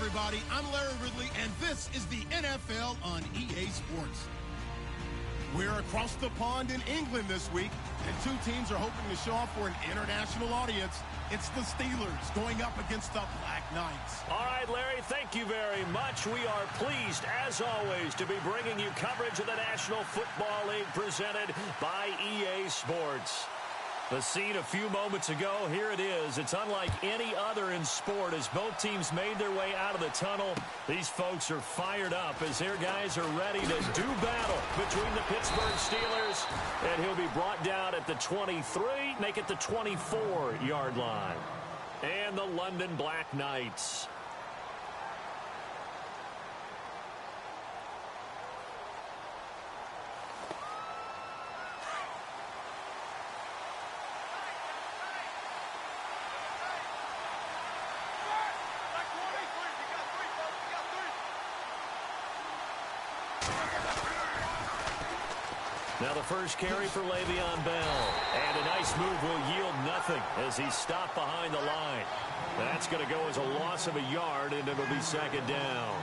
everybody. I'm Larry Ridley, and this is the NFL on EA Sports. We're across the pond in England this week, and two teams are hoping to show off for an international audience. It's the Steelers going up against the Black Knights. All right, Larry, thank you very much. We are pleased, as always, to be bringing you coverage of the National Football League presented by EA Sports. The scene a few moments ago, here it is. It's unlike any other in sport as both teams made their way out of the tunnel. These folks are fired up as their guys are ready to do battle between the Pittsburgh Steelers, and he'll be brought down at the 23, make it the 24-yard line. And the London Black Knights. Now the first carry for Le'Veon Bell. And a nice move will yield nothing as he's stopped behind the line. That's going to go as a loss of a yard, and it'll be second down.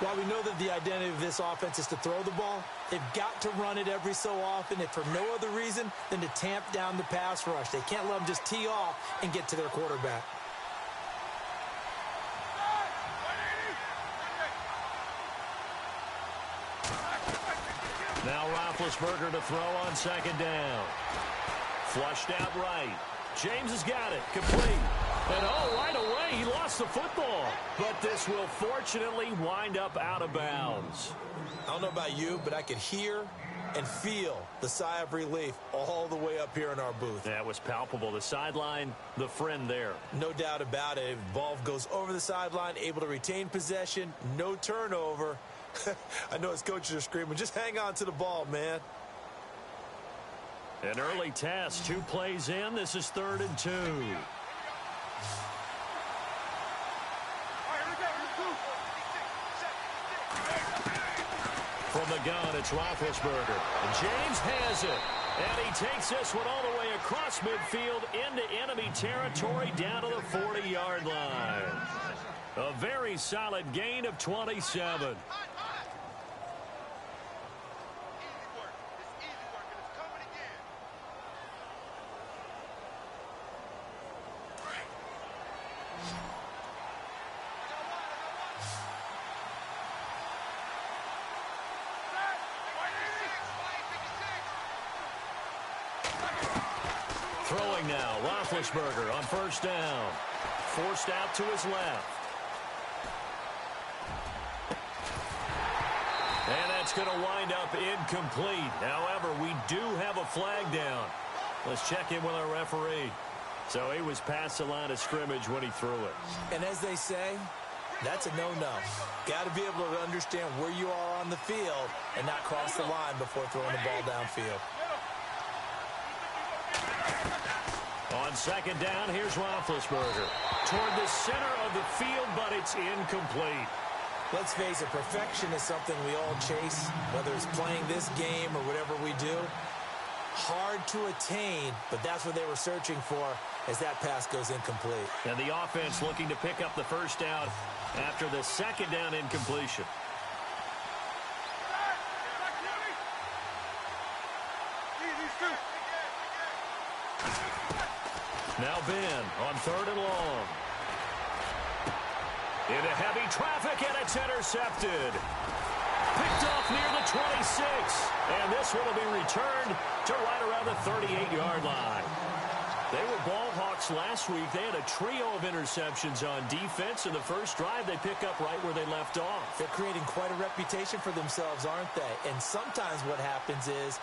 While we know that the identity of this offense is to throw the ball, they've got to run it every so often, if for no other reason than to tamp down the pass rush. They can't let them just tee off and get to their quarterback. Now Roethlisberger to throw on second down. Flushed out right. James has got it. Complete. And right away, he lost the football. But this will fortunately wind up out of bounds. I don't know about you, but I could hear and feel the sigh of relief all the way up here in our booth. That was palpable. The sideline, the friend there. No doubt about it. Ball goes over the sideline, able to retain possession, no turnover. I know his coaches are screaming, just hang on to the ball, man. An early test, 2 plays in. This is 3rd and 2. From the gun, it's Roethlisberger. And James has it. And he takes this one all the way across midfield into enemy territory down to the 40-yard line. A very solid gain of 27. Throwing now, Roethlisberger on first down. Forced out to his left. And that's going to wind up incomplete. However, we do have a flag down. Let's check in with our referee. So he was past the line of scrimmage when he threw it. And as they say, that's a no-no. Got to be able to understand where you are on the field and not cross the line before throwing the ball downfield. On second down, here's Roethlisberger. Toward the center of the field, but it's incomplete. Let's face it, perfection is something we all chase, whether it's playing this game or whatever we do. Hard to attain, but that's what they were searching for as that pass goes incomplete. And the offense looking to pick up the first down after the second down incompletion. Now Ben on 3rd and long. Into heavy traffic, and it's intercepted. Picked off near the 26. And this one will be returned to right around the 38-yard line. They were ball hawks last week. They had a trio of interceptions on defense. In the first drive, they pick up right where they left off. They're creating quite a reputation for themselves, aren't they? And sometimes what happens is,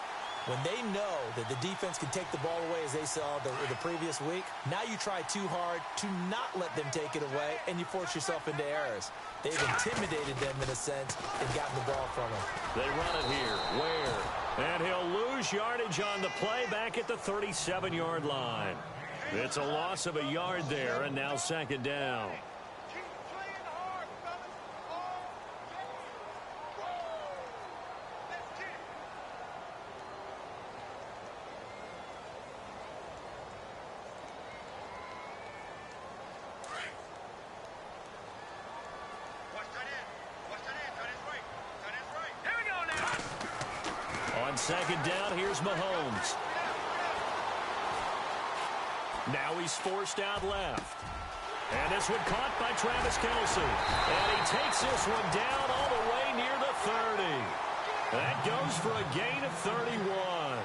when they know that the defense can take the ball away, as they saw the previous week, now you try too hard to not let them take it away, and you force yourself into errors. They've intimidated them in a sense and gotten the ball from them. They run it here. Where? And he'll lose yardage on the play back at the 37-yard line. It's a loss of a yard there, and now second down. second down, here's Mahomes. Now he's forced out left. And this one caught by Travis Kelce. And he takes this one down all the way near the 30. That goes for a gain of 31.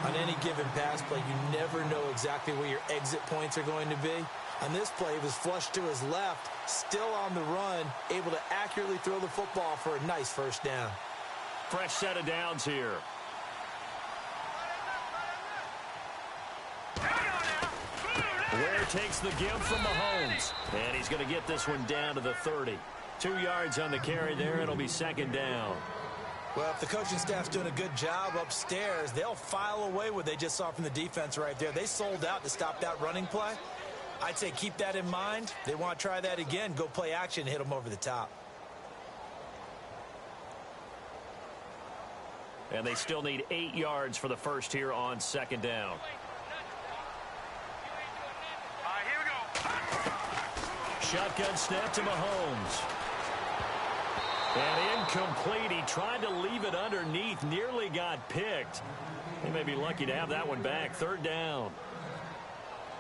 On any given pass play, you never know exactly where your exit points are going to be. On this play, he was flushed to his left, still on the run, able to accurately throw the football for a nice first down. Fresh set of downs here. Ware takes the give from Mahomes. And he's going to get this one down to the 30. 2 yards on the carry there. It'll be second down. Well, if the coaching staff's doing a good job upstairs, they'll file away what they just saw from the defense right there. They sold out to stop that running play. I'd say keep that in mind. They want to try that again. Go play action, hit them over the top. And they still need 8 yards for the first here on second down. Here we go. Shotgun snap to Mahomes. And incomplete. He tried to leave it underneath. Nearly got picked. They may be lucky to have that one back. Third down.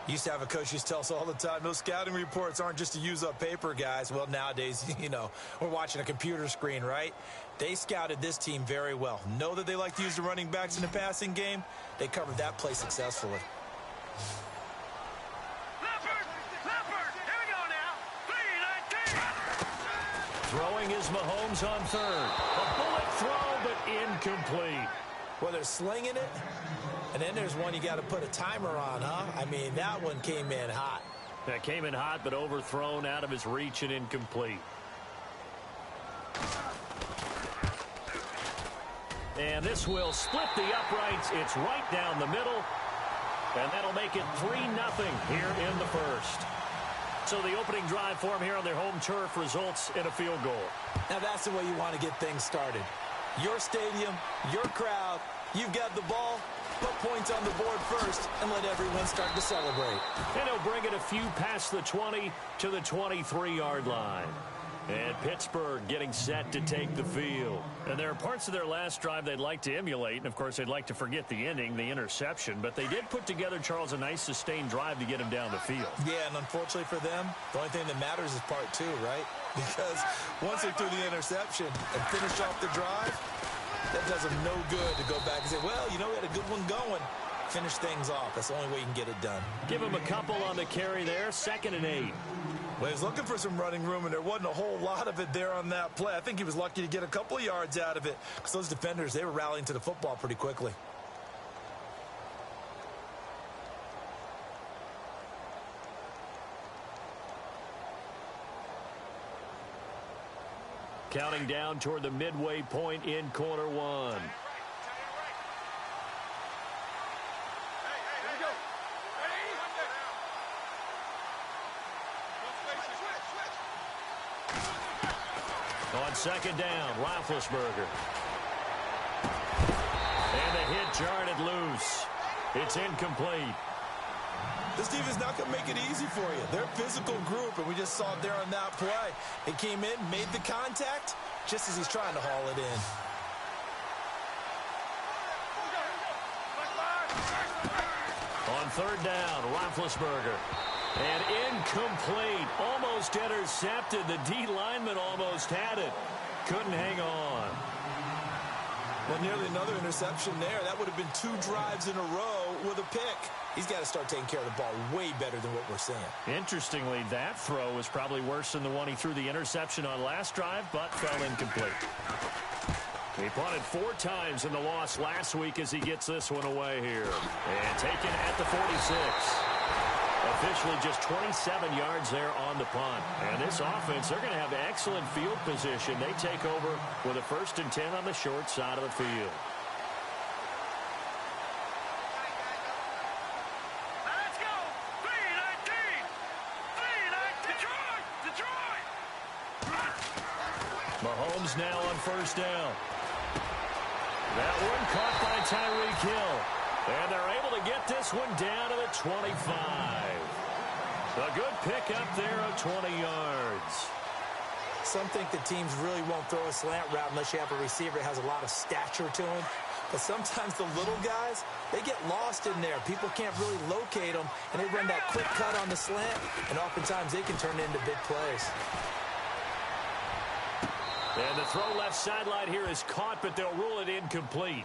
Used to have a coach used to tell us all the time, those scouting reports aren't just to use up paper, guys. Well, nowadays, you know, we're watching a computer screen, right? They scouted this team very well. Know that they like to use the running backs in the passing game. They covered that play successfully. Throwing is Mahomes on third. A bullet throw, but incomplete. Well, they're slinging it, and then there's one you got to put a timer on, huh? I mean, that one came in hot. That came in hot, but overthrown, out of his reach and incomplete. And this will split the uprights. It's right down the middle, and that'll make it 3-0 here in the first. So the opening drive for them here on their home turf results in a field goal. Now that's the way you want to get things started. Your stadium, your crowd, you've got the ball, put points on the board first, and let everyone start to celebrate. And he'll bring it a few past the 20 to the 23-yard line. And Pittsburgh getting set to take the field. And there are parts of their last drive they'd like to emulate. And, of course, they'd like to forget the ending, the interception. But they did put together, Charles, a nice sustained drive to get him down the field. Yeah, and unfortunately for them, the only thing that matters is part two, right? Because once they threw the interception and finished off the drive, that does them no good to go back and say, well, you know, we had a good one going. Finish things off. That's the only way you can get it done. Give him a couple on the carry there, 2nd and 8. Well, he was looking for some running room, and there wasn't a whole lot of it there on that play. I think he was lucky to get a couple of yards out of it because those defenders, they were rallying to the football pretty quickly. Counting down toward the midway point in quarter one. On second down, Roethlisberger. And the hit jarred it loose. It's incomplete. This team is not going to make it easy for you. They're a physical group, and we just saw it there on that play. They came in, made the contact, just as he's trying to haul it in. On third down, Roethlisberger. And incomplete. Almost intercepted. The D lineman almost had it. Couldn't hang on. Well, nearly another interception there. That would have been 2 drives in a row with a pick. He's got to start taking care of the ball way better than what we're seeing. Interestingly, that throw was probably worse than the one he threw the interception on last drive, but fell incomplete. He punted 4 times in the loss last week as he gets this one away here. And taken at the 46. Officially just 27 yards there on the punt. And this offense, they're going to have excellent field position. They take over with a 1st and 10 on the short side of the field. Let's go! 3-19! 3-19! Detroit! Mahomes now on 1st down. That one caught by Tyreek Hill. And they're able to get this one down to the 25. A good pickup there of 20 yards. Some think the teams really won't throw a slant route unless you have a receiver that has a lot of stature to him. But sometimes the little guys, they get lost in there. People can't really locate them, and they run that quick cut on the slant, and oftentimes they can turn into big plays. And the throw left sideline here is caught, but they'll rule it incomplete.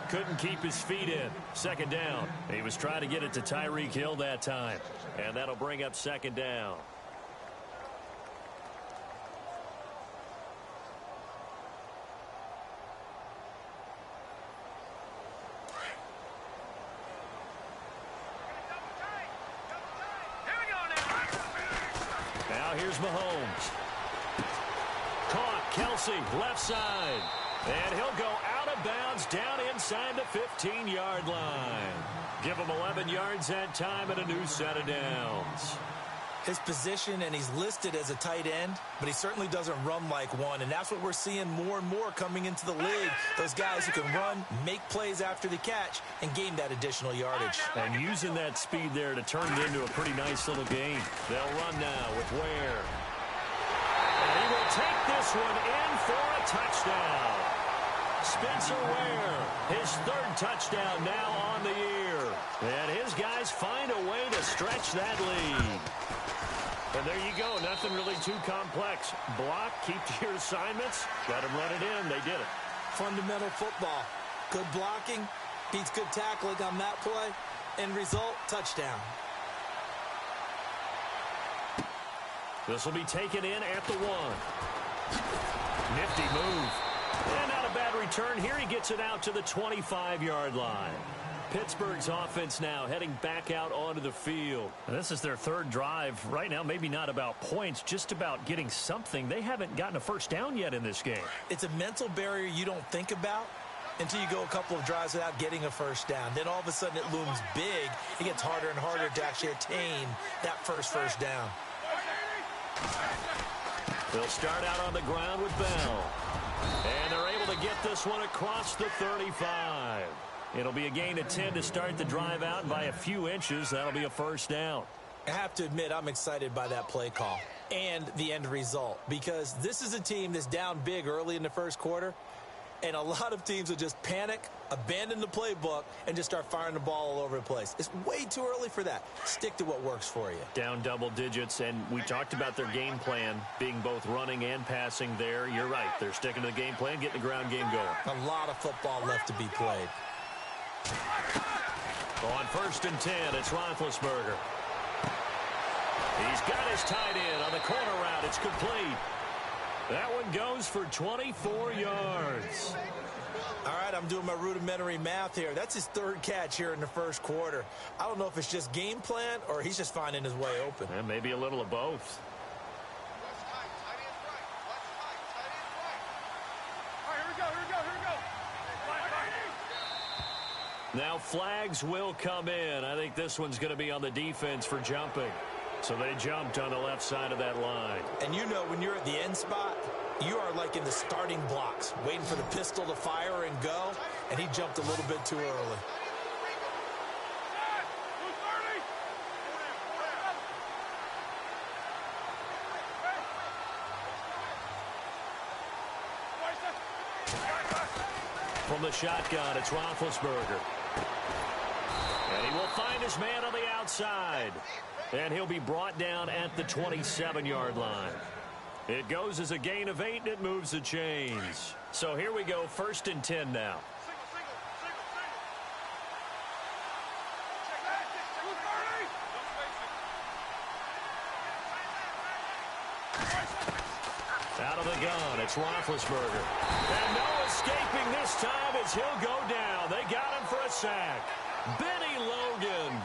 Couldn't keep his feet in. Second down. He was trying to get it to Tyreek Hill that time. And that'll bring up second down. Now here's Mahomes. Caught. Kelsey, left side. And he'll go out of bounds down inside the 15-yard line. Give him 11 yards that time and a new set of downs. His position, and he's listed as a tight end, but he certainly doesn't run like one, and that's what we're seeing more and more coming into the league. Those guys who can run, make plays after the catch, and gain that additional yardage. And using that speed there to turn it into a pretty nice little game. They'll run now with Ware. And he will take this one in for a touchdown. Spencer Ware, his third touchdown now on the year. And his guys find a way to stretch that lead. And there you go. Nothing really too complex. Block, keep to your assignments. Let them run it in. They did it. Fundamental football. Good blocking beats good tackling on that play. End result, touchdown. This will be taken in at the 1. Nifty move. And not a bad return. Here he gets it out to the 25-yard line. Pittsburgh's offense now heading back out onto the field. And this is their third drive. Right now, maybe not about points, just about getting something. They haven't gotten a first down yet in this game. It's a mental barrier you don't think about until you go a couple of drives without getting a first down. Then all of a sudden it looms big. It gets harder and harder to actually attain that first down. They'll start out on the ground with Bell. And they're able to get this one across the 35. It'll be a gain of 10 to start the drive out, and by a few inches, that'll be a first down. I have to admit, I'm excited by that play call and the end result, because this is a team that's down big early in the first quarter, and a lot of teams will just panic, abandon the playbook, and just start firing the ball all over the place. It's way too early for that. Stick to what works for you. Down double digits, and we talked about their game plan being both running and passing there. You're right. They're sticking to the game plan, getting the ground game going. A lot of football left to be played. On 1st and 10, it's Roethlisberger. He's got his tight end on the corner route. It's complete. That one goes for 24 yards. All right, I'm doing my rudimentary math here. That's his third catch here in the first quarter. I don't know if it's just game plan or he's just finding his way open. And maybe a little of both. Now flags will come in. I think this one's going to be on the defense for jumping. So they jumped on the left side of that line. And you know, when you're at the end spot, you are like in the starting blocks, waiting for the pistol to fire and go, and he jumped a little bit too early. From the shotgun, it's Roethlisberger. And he will find his man on the outside. And he'll be brought down at the 27-yard line. It goes as a gain of 8, and it moves the chains. So here we go, 1st and 10 now. Out of the gun, it's Roethlisberger. And no escaping this time as he'll go down. They got him for a sack. Benny Logan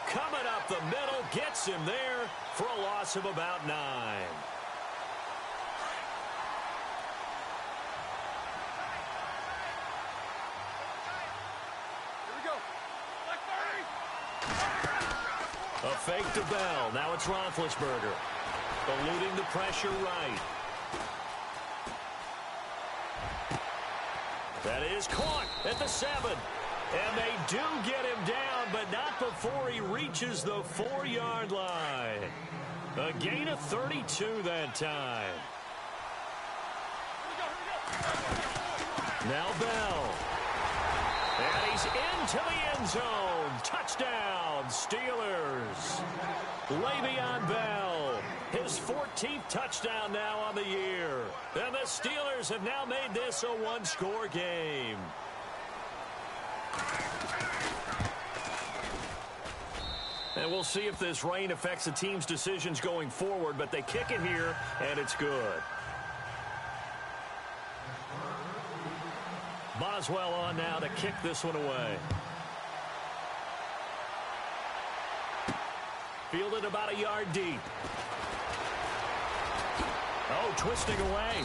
coming up the middle, gets him there for a loss of about 9. A fake to Bell. Now it's Roethlisberger. Eluding the pressure right. That is caught at the 7. And they do get him down, but not before he reaches the 4-yard line. A gain of 32 that time. Now Bell. And he's into the end zone. Touchdown, Steelers. Le'Veon Bell, his 14th touchdown now on the year. And the Steelers have now made this a one-score game. And we'll see if this rain affects the team's decisions going forward, but they kick it here, and it's good. Boswell on now to kick this one away. Fielded about a yard deep. Oh, twisting away.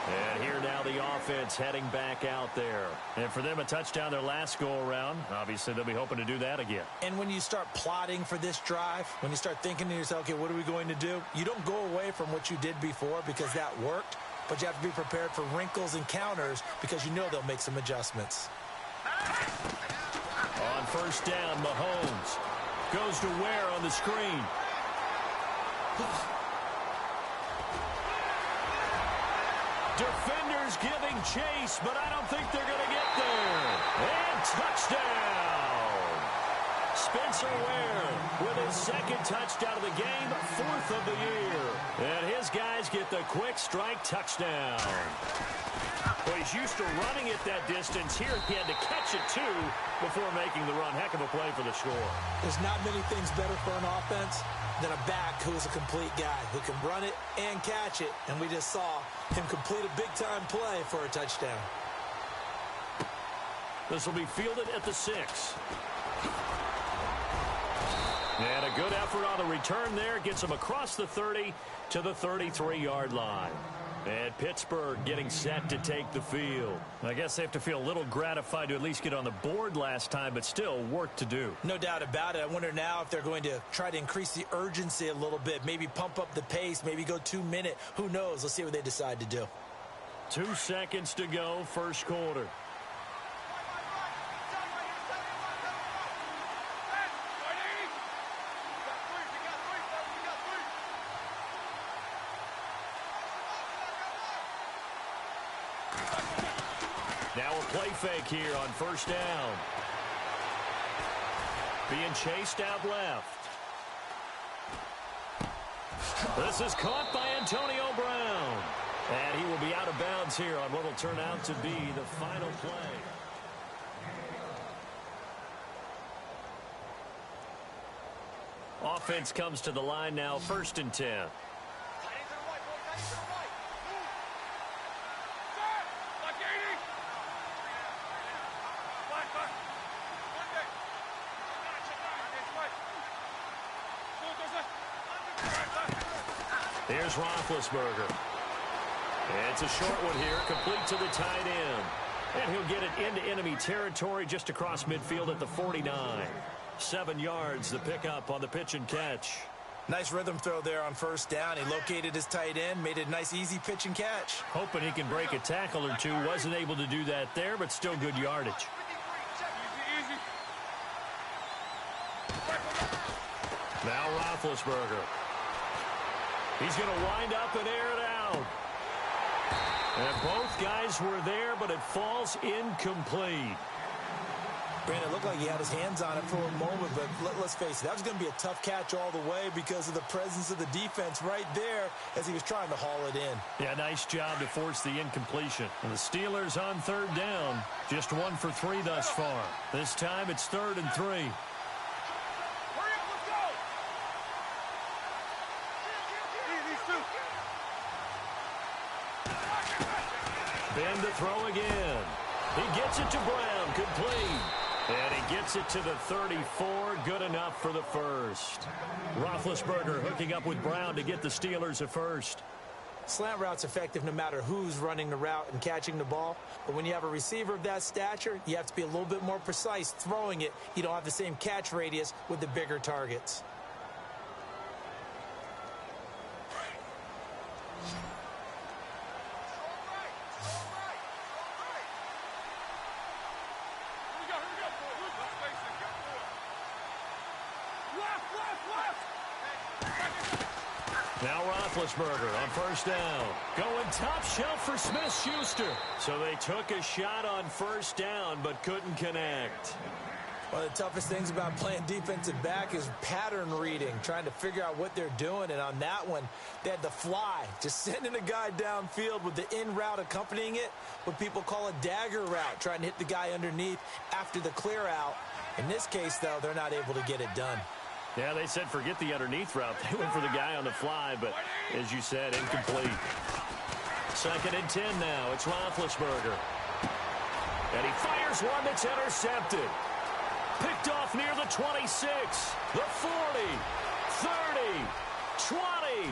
And here now the offense heading back out there. And for them, a touchdown their last go-around. Obviously, they'll be hoping to do that again. And when you start plotting for this drive, when you start thinking to yourself, okay, what are we going to do? You don't go away from what you did before because that worked, but you have to be prepared for wrinkles and counters because you know they'll make some adjustments. On first down, Mahomes goes to Ware on the screen. Defenders giving chase, but I don't think they're going to get there. And touchdown! Spencer Ware with his second touchdown of the game, 4th of the year. And his guys get the quick strike touchdown. Well, he's used to running it that distance. Here he had to catch it, too, before making the run. Heck of a play for the score. There's not many things better for an offense than a back who is a complete guy, who can run it and catch it. And we just saw him complete a big-time play for a touchdown. This will be fielded at the 6. And a good effort on the return there. Gets him across the 30 to the 33-yard line. And Pittsburgh getting set to take the field. I guess they have to feel a little gratified to at least get on the board last time, but still work to do. No doubt about it. I wonder now if they're going to try to increase the urgency a little bit, maybe pump up the pace, maybe go 2-minute. Who knows? Let's see what they decide to do. 2 seconds to go, first quarter. Now a play fake here on first down. Being chased out left. This is caught by Antonio Brown. And he will be out of bounds here on what will turn out to be the final play. Offense comes to the line now, 1st and 10. Here's Roethlisberger. It's a short one here, complete to the tight end. And he'll get it into enemy territory just across midfield at the 49. 7 yards, the pickup on the pitch and catch. Nice rhythm throw there on first down. He located his tight end, made it a nice, easy pitch and catch. Hoping he can break a tackle or two. Wasn't able to do that there, but still good yardage. Now Roethlisberger. He's going to wind up and air it out. And both guys were there, but it falls incomplete. Brandon, it looked like he had his hands on it for a moment, but let's face it, that was going to be a tough catch all the way because of the presence of the defense right there as he was trying to haul it in. Yeah, nice job to force the incompletion. And the Steelers on 3rd down, just 1 for 3 thus far. This time it's 3rd and 3. Ben to throw again. He gets it to Brown, complete. And he gets it to the 34, good enough for the first. Roethlisberger hooking up with Brown to get the Steelers a first. Slant route's effective no matter who's running the route and catching the ball. But when you have a receiver of that stature, you have to be a little bit more precise throwing it. You don't have the same catch radius with the bigger targets. Now Roethlisberger on first down. Going top shelf for Smith-Schuster. So they took a shot on first down but couldn't connect. One of the toughest things about playing defensive back is pattern reading, trying to figure out what they're doing. And on that one, they had the fly, just sending a guy downfield with the in route accompanying it, what people call a dagger route, trying to hit the guy underneath after the clear out. In this case, though, they're not able to get it done. Yeah, they said forget the underneath route. They went for the guy on the fly, but as you said, incomplete. 2nd and 10 now. It's Roethlisberger. And he fires one that's intercepted. Picked off near the 26, the 40, 30, 20.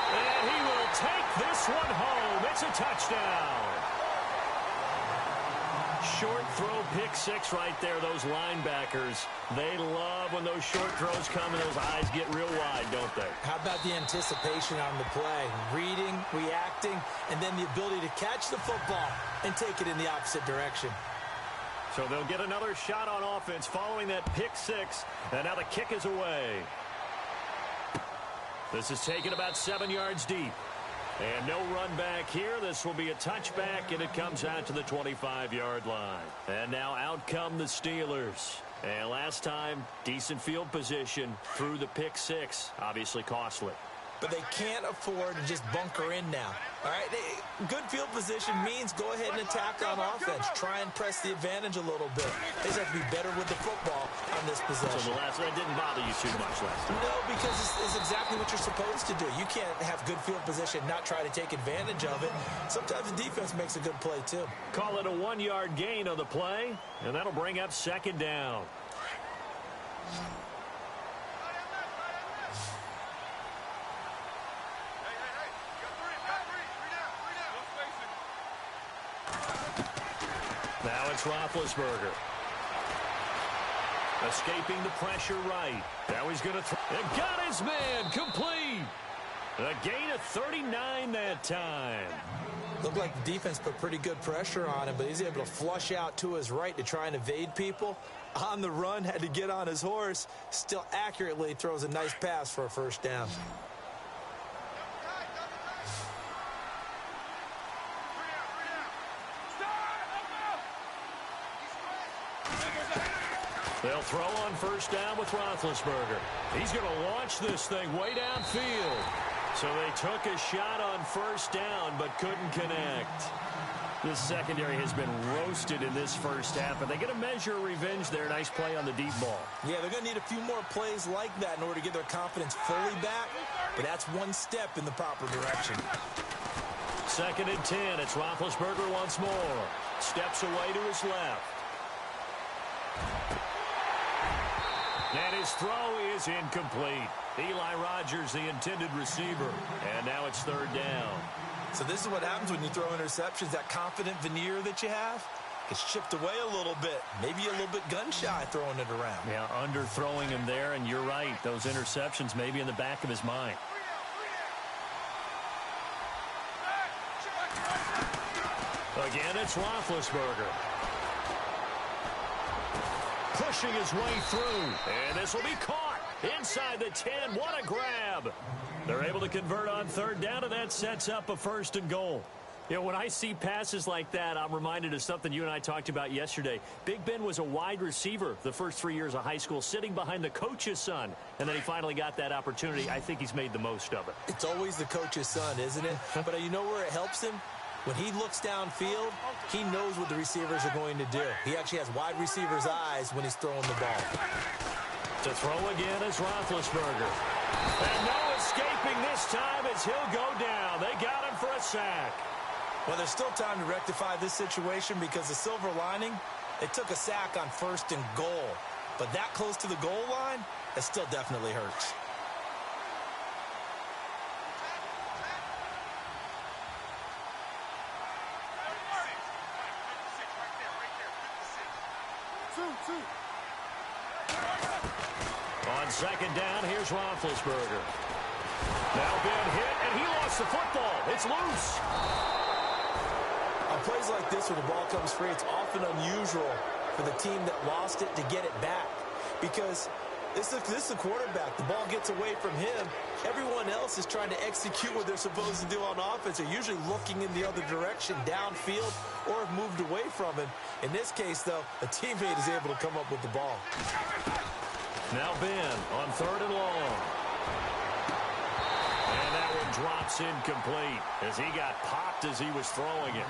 And he will take this one home. It's a touchdown. Short throw, pick 6 right there. Those linebackers, they love when those short throws come and those eyes get real wide, don't they? How about the anticipation on the play? Reading, reacting, and then the ability to catch the football and take it in the opposite direction. So they'll get another shot on offense following that pick 6, and now the kick is away. This is taken about 7 yards deep. And no run back here. This will be a touchback, and it comes out to the 25-yard line. And now out come the Steelers. And last time, decent field position through the pick 6. Obviously costly. But they can't afford to just bunker in now. All right, good field position means go ahead and attack on offense. Try and press the advantage a little bit. They just have to be better with the football on this possession. So that didn't bother you too much last time? No, because it's exactly what you're supposed to do. You can't have good field position and not try to take advantage of it. Sometimes the defense makes a good play, too. Call it a 1-yard gain on the play, and that'll bring up 2nd down. Now it's Roethlisberger. Escaping the pressure right. Now he's going to throw. And got his man complete. A gain of 39 that time. Looked like the defense put pretty good pressure on him, but he's able to flush out to his right to try and evade people. On the run, had to get on his horse. Still accurately throws a nice pass for a first down. They'll throw on first down with Roethlisberger. He's going to launch this thing way downfield. So they took a shot on first down but couldn't connect. This secondary has been roasted in this first half, but they get a measure of revenge there. Nice play on the deep ball. Yeah, they're going to need a few more plays like that in order to get their confidence fully back, but that's one step in the proper direction. 2nd and 10. It's Roethlisberger once more. Steps away to his left. And his throw is incomplete. Eli Rogers, the intended receiver. And now it's 3rd down. So this is what happens when you throw interceptions. That confident veneer that you have gets chipped away a little bit. Maybe a little bit gun-shy throwing it around. Yeah, underthrowing him there, and you're right. Those interceptions may be in the back of his mind. Again, it's Roethlisberger. Pushing his way through, and this will be caught inside the 10. What a grab. They're able to convert on 3rd down, and that sets up a 1st and goal. You know, when I see passes like that, I'm reminded of something you and I talked about yesterday. Big Ben was a wide receiver the first 3 years of high school, sitting behind the coach's son, and then he finally got that opportunity. I think he's made the most of it. It's always the coach's son, isn't it? But you know where it helps him? When he looks downfield, he knows what the receivers are going to do. He actually has wide receivers' eyes when he's throwing the ball. To throw again is Roethlisberger. And no escaping this time as he'll go down. They got him for a sack. Well, there's still time to rectify this situation because the silver lining, they took a sack on 1st and goal. But that close to the goal line, it still definitely hurts. On 2nd down, here's Roethlisberger. Now Ben hit, and he lost the football. It's loose. On plays like this where the ball comes free, it's often unusual for the team that lost it to get it back. Because this is the quarterback. The ball gets away from him. Everyone else is trying to execute what they're supposed to do on offense. They're usually looking in the other direction, downfield, or have moved away from him. In this case, though, a teammate is able to come up with the ball. Now Ben on 3rd and long. And that one drops incomplete as he got popped as he was throwing it.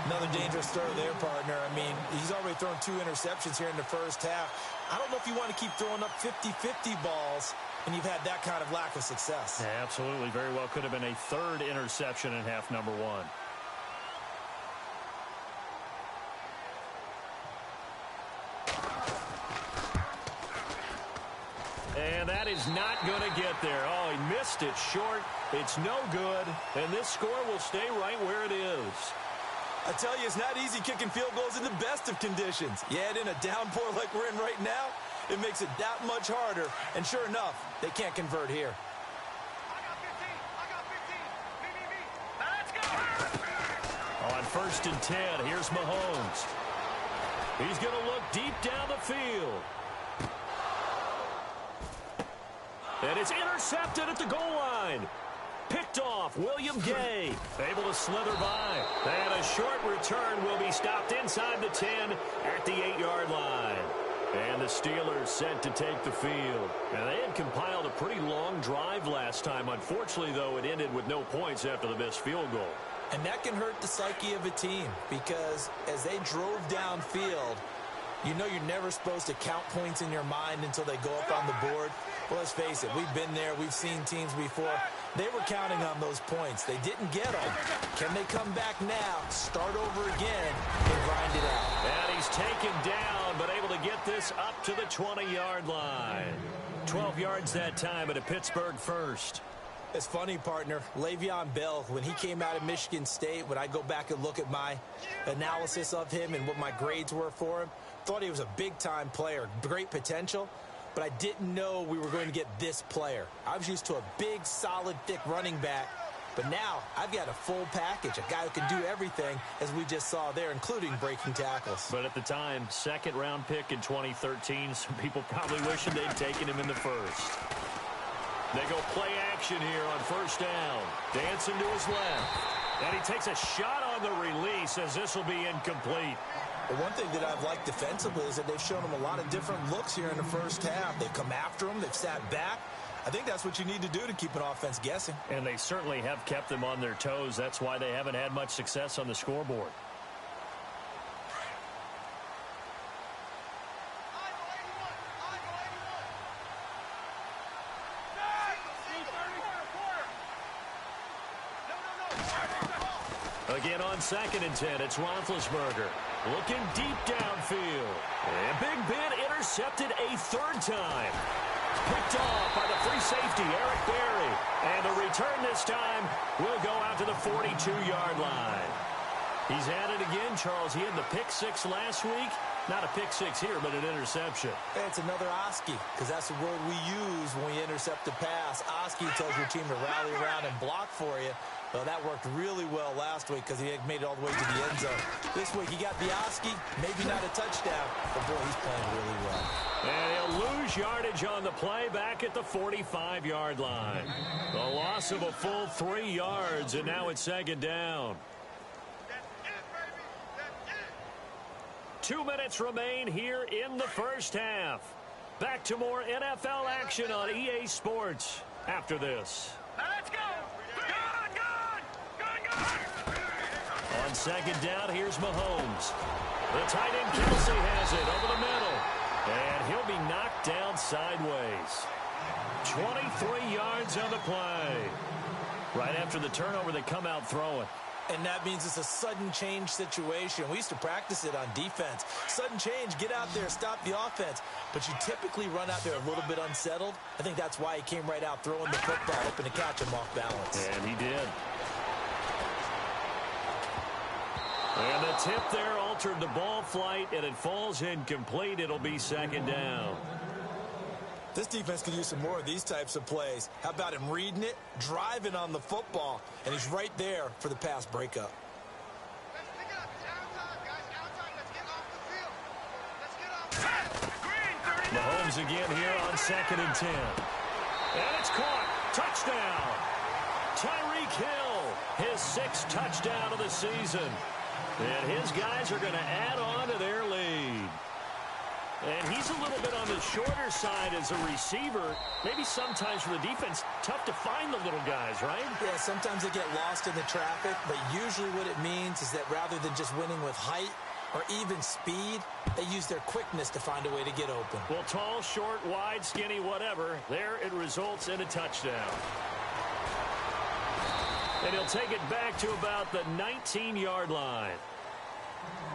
Another dangerous throw there, partner. I mean, he's already thrown 2 interceptions here in the first half. I don't know if you want to keep throwing up 50-50 balls when you've had that kind of lack of success. Yeah, absolutely. Very well could have been a 3rd interception in half number 1. And that is not going to get there. Oh, he missed it short. It's no good. And this score will stay right where it is. I tell you, it's not easy kicking field goals in the best of conditions. Yet in a downpour like we're in right now, it makes it that much harder. And sure enough, they can't convert here. I got 15. Now let's go. On 1st and 10, here's Mahomes. He's going to look deep down the field. And it's intercepted at the goal line. Picked off, William Gay, able to slither by. And a short return will be stopped inside the 10 at the 8-yard line. And the Steelers set to take the field. Now, they had compiled a pretty long drive last time. Unfortunately, though, it ended with no points after the missed field goal. And that can hurt the psyche of a team because as they drove downfield, you know you're never supposed to count points in your mind until they go up on the board. Well, let's face it, we've been there. We've seen teams before. They were counting on those points. They didn't get them. Can they come back now, start over again, and grind it out? And he's taken down, but able to get this up to the 20-yard line. 12 yards that time at a Pittsburgh first. It's funny, partner. Le'Veon Bell, when he came out of Michigan State, when I go back and look at my analysis of him and what my grades were for him, thought he was a big-time player, great potential, but I didn't know we were going to get this player. I was used to a big, solid, thick running back, but now I've got a full package, a guy who can do everything, as we just saw there, including breaking tackles. But at the time, 2nd-round pick in 2013, some people probably wishing they'd taken him in the first. They go play action here on 1st down. Dancing to his left. And he takes a shot on the release as this will be incomplete. The one thing that I've liked defensively is that they've shown him a lot of different looks here in the first half. They've come after him. They've sat back. I think that's what you need to do to keep an offense guessing. And they certainly have kept them on their toes. That's why they haven't had much success on the scoreboard. Again on 2nd and 10, it's Roethlisberger looking deep downfield. And Big Ben intercepted a 3rd time. Picked off by the free safety, Eric Berry. And the return this time will go out to the 42-yard line. He's at it again, Charles. He had the pick 6 last week. Not a pick 6 here, but an interception. It's another Oski, because that's the word we use when we intercept a pass. Oski tells your team to rally around and block for you. Well, that worked really well last week because he had made it all the way to the end zone. This week, he got the Oski, maybe not a touchdown, but boy, he's playing really well. And he'll lose yardage on the play back at the 45-yard line. The loss of a full 3 yards, and now it's 2nd down. 2 minutes remain here in the first half. Back to more NFL action on EA Sports after this. Now let's go. On 2nd down, here's Mahomes. The tight end Kelsey has it over the middle. And he'll be knocked down sideways. 23 yards on the play. Right after the turnover, they come out throwing. And that means it's a sudden change situation. We used to practice it on defense. Sudden change, get out there, stop the offense. But you typically run out there a little bit unsettled. I think that's why he came right out throwing the football, hoping to catch him off balance. And he did. And the tip there altered the ball flight, and it falls incomplete. It'll be 2nd down. This defense could use some more of these types of plays. How about him reading it, driving on the football, and he's right there for the pass breakup. Let's pick it up. It's outside, guys. Outside. Let's get off the field. Let's get off. Green, 39. Mahomes again here on 2nd and 10. And it's caught. Touchdown. touchdown. Tyreek Hill, his 6th touchdown of the season. And his guys are going to add on to their lead. And he's a little bit on the shorter side as a receiver. Maybe sometimes for the defense, tough to find the little guys, right? Yeah, sometimes they get lost in the traffic, but usually what it means is that rather than just winning with height or even speed, they use their quickness to find a way to get open. Well, tall, short, wide, skinny, whatever, there it results in a touchdown. And he'll take it back to about the 19-yard line.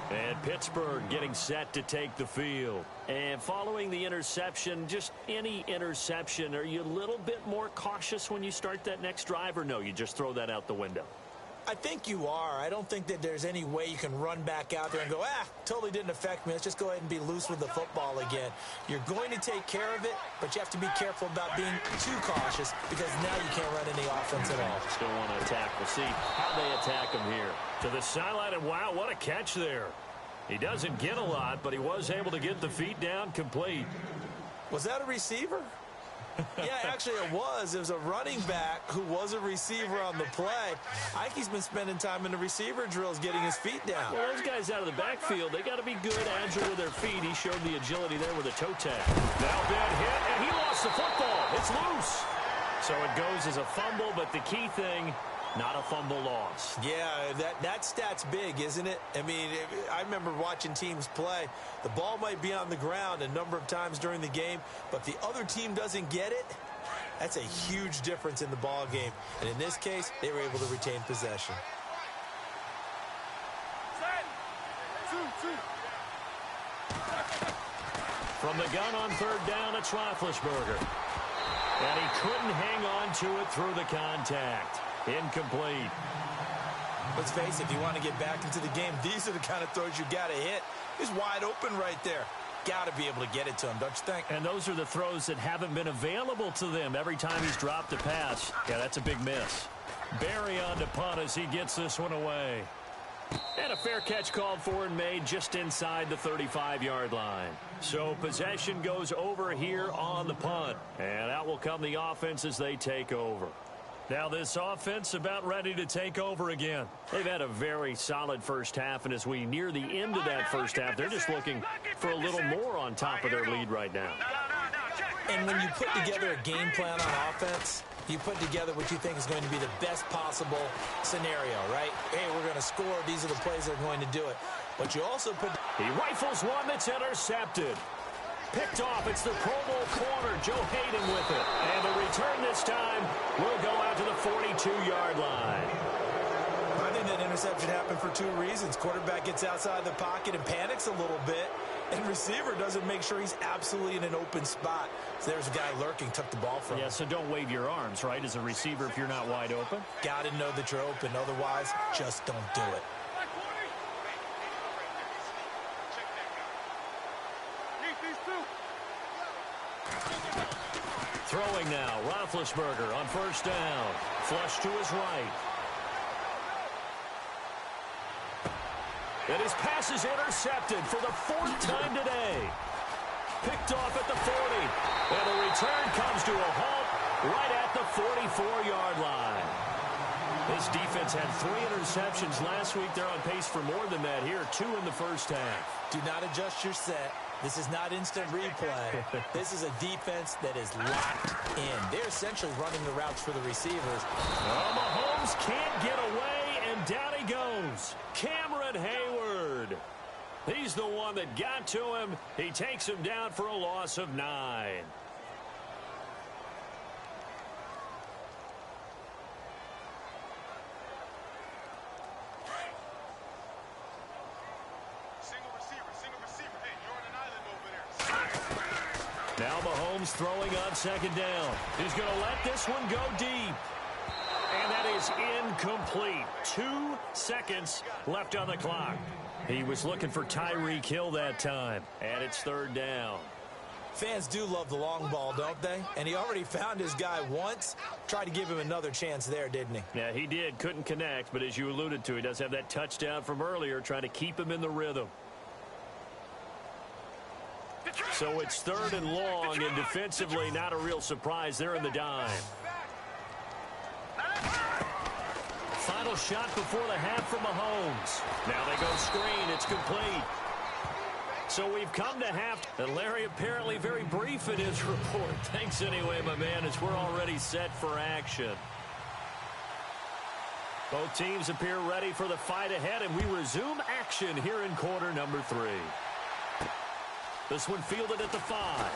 And Pittsburgh getting set to take the field. And following the interception, just any interception, are you a little bit more cautious when you start that next drive, or no, you just throw that out the window? I think you are. I don't think that there's any way you can run back out there and go, totally didn't affect me. Let's just go ahead and be loose with the football again. You're going to take care of it, but you have to be careful about being too cautious because now you can't run any offense at all. Still want to attack. We'll see how they attack him here. To the sideline, and wow, what a catch there. He doesn't get a lot, but he was able to get the feet down complete. Was that a receiver? Yeah, actually it was. It was a running back who was a receiver on the play. I think he's been spending time in the receiver drills getting his feet down. Well, those guys out of the backfield, they got to be good, agile with their feet. He showed the agility there with a toe tag. Now bad hit, and he lost the football. It's loose. So it goes as a fumble, but the key thing, not a fumble loss. Yeah, that stat's big, isn't it? I mean, I remember watching teams play. The ball might be on the ground a number of times during the game, but the other team doesn't get it. That's a huge difference in the ball game. And in this case, they were able to retain possession. From the gun on 3rd down, it's Roethlisberger. And he couldn't hang on to it through the contact. Incomplete. Let's face it, if you want to get back into the game, these are the kind of throws you got to hit. He's wide open right there. Got to be able to get it to him, don't you think? And those are the throws that haven't been available to them every time he's dropped a pass. Yeah, that's a big miss. Barry on to punt as he gets this one away. And a fair catch called for and made just inside the 35-yard line. So possession goes over here on the punt. And out will come the offense as they take over. Now this offense about ready to take over again. They've had a very solid first half, and as we near the end of that first half, they're just looking for a little more on top of their lead right now. And when you put together a game plan on offense, you put together what you think is going to be the best possible scenario, right? Hey, we're going to score. These are the plays that are going to do it. But you also put... He rifles one that's intercepted. Picked off. It's the Pro Bowl corner, Joe Hayden with it. And the return this time will go out to the 42-yard line. I think that interception happened for 2 reasons. Quarterback gets outside the pocket and panics a little bit. And receiver doesn't make sure he's absolutely in an open spot. So there's a guy lurking, took the ball from him. Yeah, so don't wave your arms, right, as a receiver if you're not wide open. Got to know that you're open. Otherwise, just don't do it. Throwing now, Roethlisberger on 1st down. Flush to his right. And his pass is intercepted for the 4th time today. Picked off at the 40. And the return comes to a halt right at the 44-yard line. This defense had 3 interceptions last week. They're on pace for more than that here. 2 in the first half. Do not adjust your set. This is not instant replay. This is a defense that is locked in. They're essentially running the routes for the receivers. Well, Mahomes can't get away, and down he goes. Cameron Hayward. He's the one that got to him. He takes him down for a loss of 9. Now Mahomes throwing on 2nd down. He's going to let this one go deep. And that is incomplete. 2 seconds left on the clock. He was looking for Tyreek Hill that time. And it's 3rd down. Fans do love the long ball, don't they? And he already found his guy once. Tried to give him another chance there, didn't he? Yeah, he did. Couldn't connect. But as you alluded to, he does have that touchdown from earlier, trying to keep him in the rhythm. So it's 3rd and long, and defensively not a real surprise. They're in the dime. final shot before the half from Mahomes. Now they go screen. It's complete. So we've come to half. And Larry apparently very brief in his report. Thanks anyway, my man, as we're already set for action. Both teams appear ready for the fight ahead, and we resume action here in quarter number 3. This one fielded at the 5.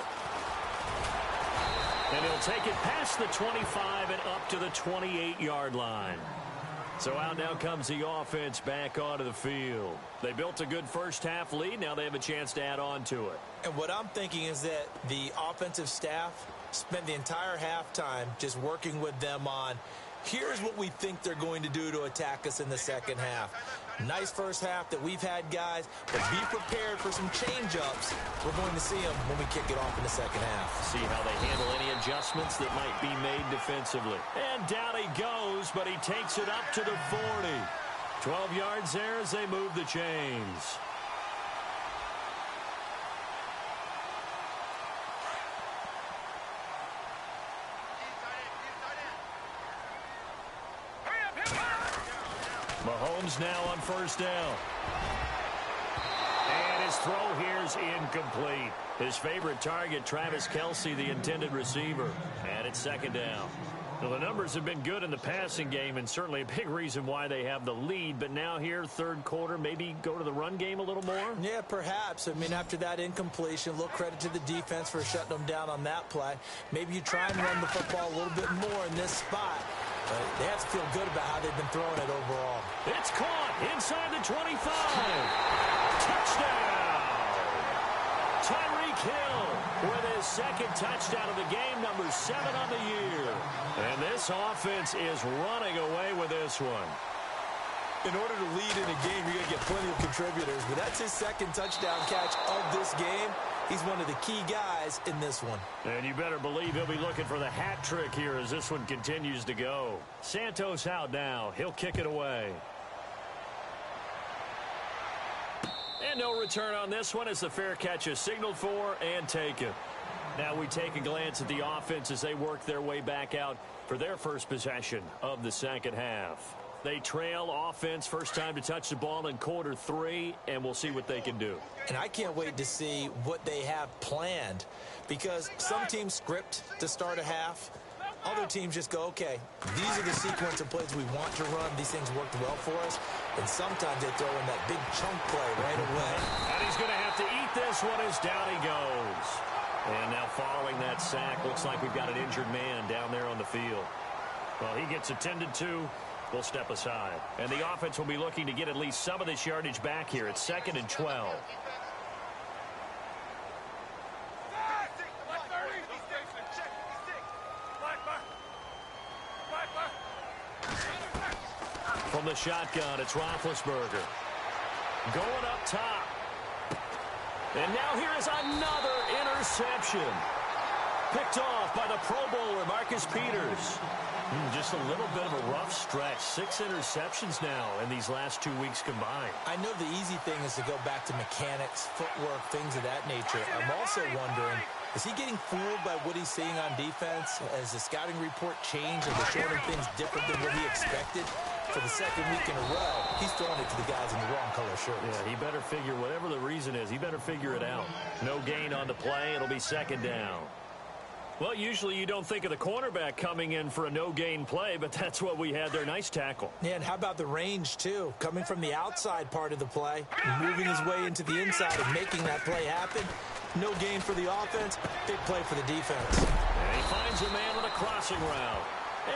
And he'll take it past the 25 and up to the 28-yard line. So out now comes the offense back onto the field. They built a good first-half lead. Now they have a chance to add on to it. And what I'm thinking is that the offensive staff spent the entire halftime just working with them on, here's what we think they're going to do to attack us in the second half. Nice first half that we've had, guys, but be prepared for some change-ups. We're going to see them when we kick it off in the second half. See how they handle any adjustments that might be made defensively. And down he goes, but he takes it up to the 40. 12 yards there as they move the chains. Mahomes now on first down. And his throw here is incomplete. His favorite target, Travis Kelce, the intended receiver. And it's second down. Well, the numbers have been good in the passing game, and certainly a big reason why they have the lead. But now here, third quarter, maybe go to the run game a little more? Yeah, perhaps. I mean, after that incompletion, a little credit to the defense for shutting them down on that play. Maybe you try and run the football a little bit more in this spot. But they have to feel good about how they've been throwing it overall. It's caught inside the 25. Touchdown! Tyreek Hill with his second touchdown of the game, number 7 on the year. And this offense is running away with this one. In order to lead in a game, you're going to get plenty of contributors. But that's his second touchdown catch of this game. He's one of the key guys in this one. And you better believe he'll be looking for the hat trick here as this one continues to go. Santos out now. He'll kick it away. And no return on this one as the fair catch is signaled for and taken. Now we take a glance at the offense as they work their way back out for their first possession of the second half. They trail offense, first time to touch the ball in quarter 3, and we'll see what they can do. And I can't wait to see what they have planned, because some teams script to start a half. Other teams just go, okay, these are the sequence of plays we want to run. These things worked well for us. And sometimes they throw in that big chunk play right away. And he's going to have to eat this one as down he goes. And now following that sack, looks like we've got an injured man down there on the field. Well, he gets attended to. We'll step aside. And the offense will be looking to get at least some of this yardage back here. It's 2nd and 12. From the shotgun, it's Roethlisberger. Going up top. And now here is another interception. Picked off by the Pro Bowler, Marcus Peters. Just a little bit of a rough stretch. 6 interceptions now in these last 2 weeks combined. I know the easy thing is to go back to mechanics, footwork, things of that nature. I'm also wondering, is he getting fooled by what he's seeing on defense? Has the scouting report changed? Are they showing things different than what he expected? For the second week in a row, he's throwing it to the guys in the wrong color shirts. Yeah, he better figure, whatever the reason is, he better figure it out. No gain on the play. It'll be 2nd down. Well, usually you don't think of the cornerback coming in for a no-gain play, but that's what we had there. Nice tackle. Yeah, and how about the range, too? Coming from the outside part of the play, moving his way into the inside and making that play happen. No gain for the offense, big play for the defense. And he finds a man with a crossing route.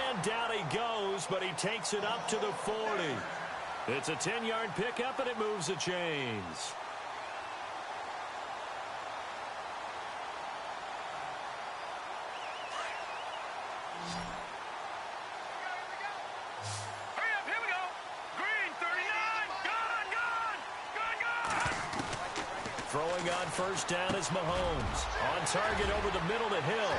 And down he goes, but he takes it up to the 40. It's a 10-yard pickup, and it moves the chains. Throwing on first down is Mahomes. On target over the middle to Hill.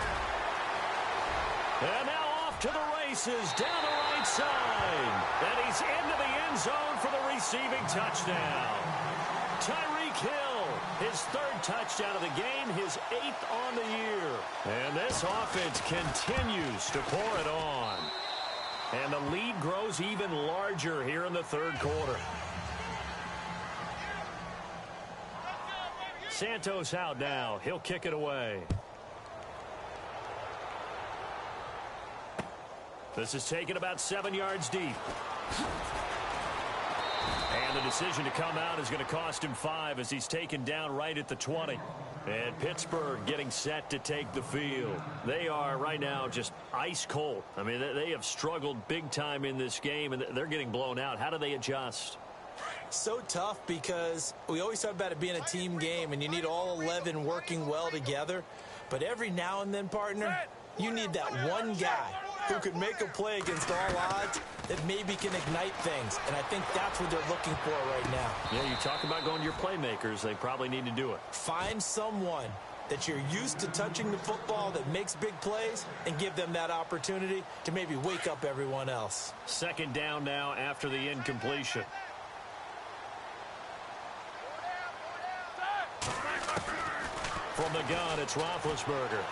And now off to the races down the right side. And he's into the end zone for the receiving touchdown. Tyreek Hill, his 3rd touchdown of the game, his 8th on the year. And this offense continues to pour it on. And And the lead grows even larger here in the third quarter. Santos out now. He'll kick it away. This is taken about 7 yards deep. And the decision to come out is going to cost him 5 as he's taken down right at the 20. And Pittsburgh getting set to take the field. They are right now just ice cold. I mean, they have struggled big time in this game, and they're getting blown out. How do they adjust? So tough because we always talk about it being a team game, and you need all 11 working well together. But every now and then, partner, you need that one guy who could make a play against all odds that maybe can ignite things. And I think that's what they're looking for right now. Yeah, you talk about going to your playmakers. They probably need to do it. Find someone that you're used to touching the football that makes big plays and give them that opportunity to maybe wake up everyone else. Second down now after the incompletion. From the gun, it's Roethlisberger.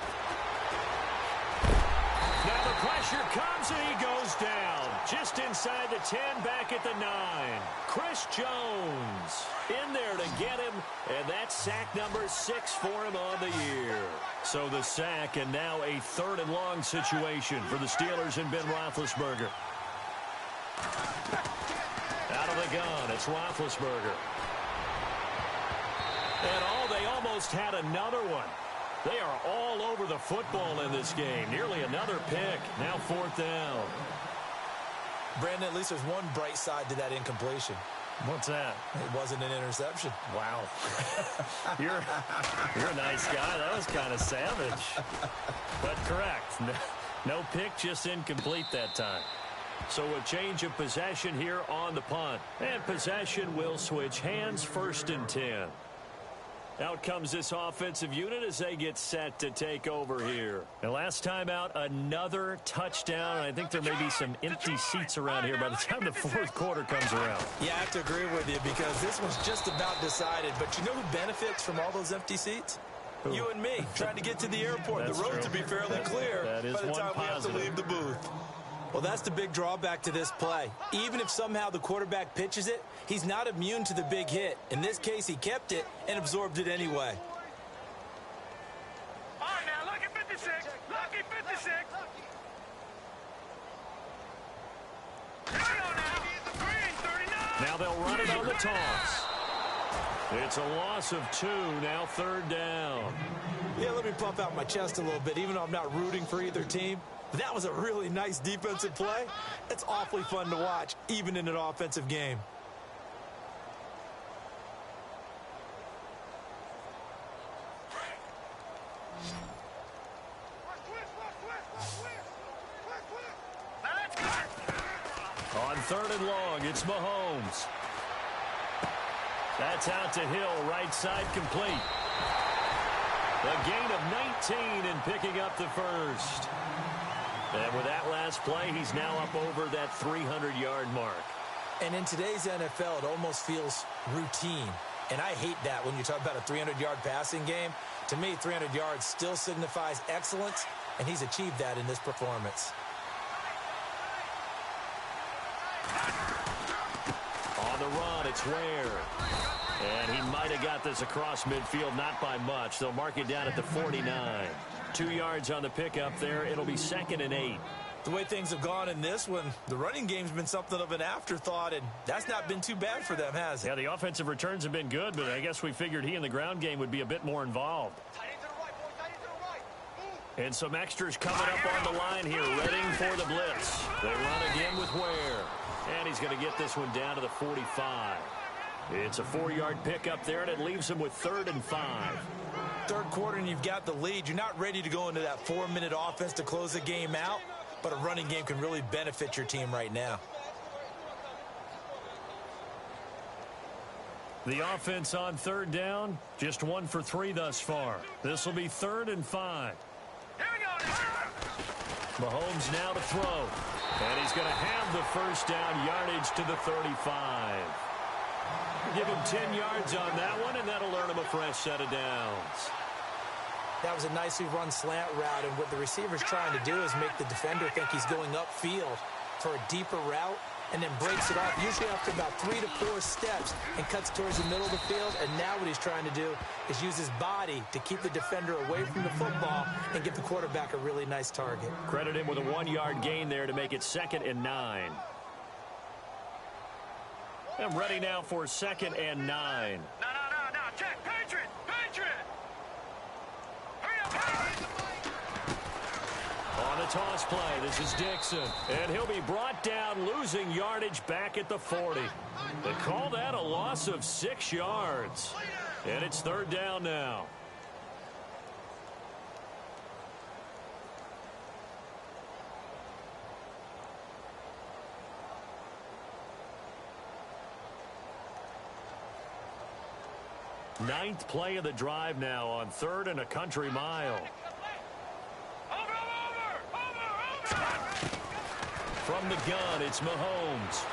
Now the pressure comes and he goes down. Just inside the 10, back at the 9. Chris Jones in there to get him, and that's sack number 6 for him on the year. So the sack, and now a 3rd and long situation for the Steelers and Ben Roethlisberger. Out of the gun, it's Roethlisberger. And they almost had another one. They are all over the football in this game. Nearly another pick. Now 4th down. Brandon, at least there's one bright side to that incompletion. What's that? It wasn't an interception. Wow. You're a nice guy. That was kind of savage. But correct. No pick, just incomplete that time. So a change of possession here on the punt. And possession will switch hands, 1st and 10. Out comes this offensive unit as they get set to take over here. And last time out, another touchdown. I think there may be some empty seats around here by the time the 4th quarter comes around. Yeah, I have to agree with you because this one's just about decided. But you know who benefits from all those empty seats? Who? You and me, trying to get to the airport. That's the roads true. will be fairly clear that is by the time one we have to leave the booth. Well, that's the big drawback to this play. Even if somehow the quarterback pitches it, he's not immune to the big hit. In this case, he kept it and absorbed it anyway. All right, now, lucky 56. Lucky 56. Hang on now. Green, 39. Now they'll run it on the toss. It's a loss of 2, now 3rd down. Yeah, let me puff out my chest a little bit, even though I'm not rooting for either team. That was a really nice defensive play. It's awfully fun to watch, even in an offensive game. On 3rd and long, it's Mahomes. That's out to Hill, right side complete. A gain of 19 and picking up the 1st. And with that last play, he's now up over that 300-yard mark. And in today's NFL, it almost feels routine. And I hate that when you talk about a 300-yard passing game. To me, 300 yards still signifies excellence, and he's achieved that in this performance. On the run, it's Ware. And he might have got this across midfield, not by much. They'll mark it down at the 49. 2 yards on the pickup there. It'll be 2nd and 8. The way things have gone in this one, the running game's been something of an afterthought, and that's not been too bad for them, has it? Yeah, the offensive returns have been good, but I guess we figured he in the ground game would be a bit more involved. And some extras coming up on the line here, ready for the blitz. They run again with Ware. And he's going to get this one down to the 45. It's a 4-yard pickup there, and it leaves him with 3rd and 5. Third quarter, and you've got the lead. You're not ready to go into that 4-minute offense to close the game out, but a running game can really benefit your team right now. The offense on 3rd down, just 1 for 3 thus far. This will be 3rd and 5. Here we go now. Mahomes now to throw. And he's going to have the 1st down, yardage to the 35. Give him 10 yards on that one, and that'll earn him a fresh set of downs. That was a nicely run slant route, and what the receiver's trying to do is make the defender think he's going upfield. for a deeper route and then breaks it off, usually after about 3 to 4 steps, and cuts towards the middle of the field. And now what he's trying to do is use his body to keep the defender away from the football and give the quarterback a really nice target. Credit him with a 1-yard gain there to make it 2nd and 9. And ready now for 2nd and 9. No. Check. Patriot. Hurry up, hurry. On the toss play, this is Dixon. And he'll be brought down, losing yardage back at the 40. They call that a loss of 6 yards. And it's 3rd down now. Ninth play of the drive now on 3rd and a country mile. Over. From the gun, it's Mahomes.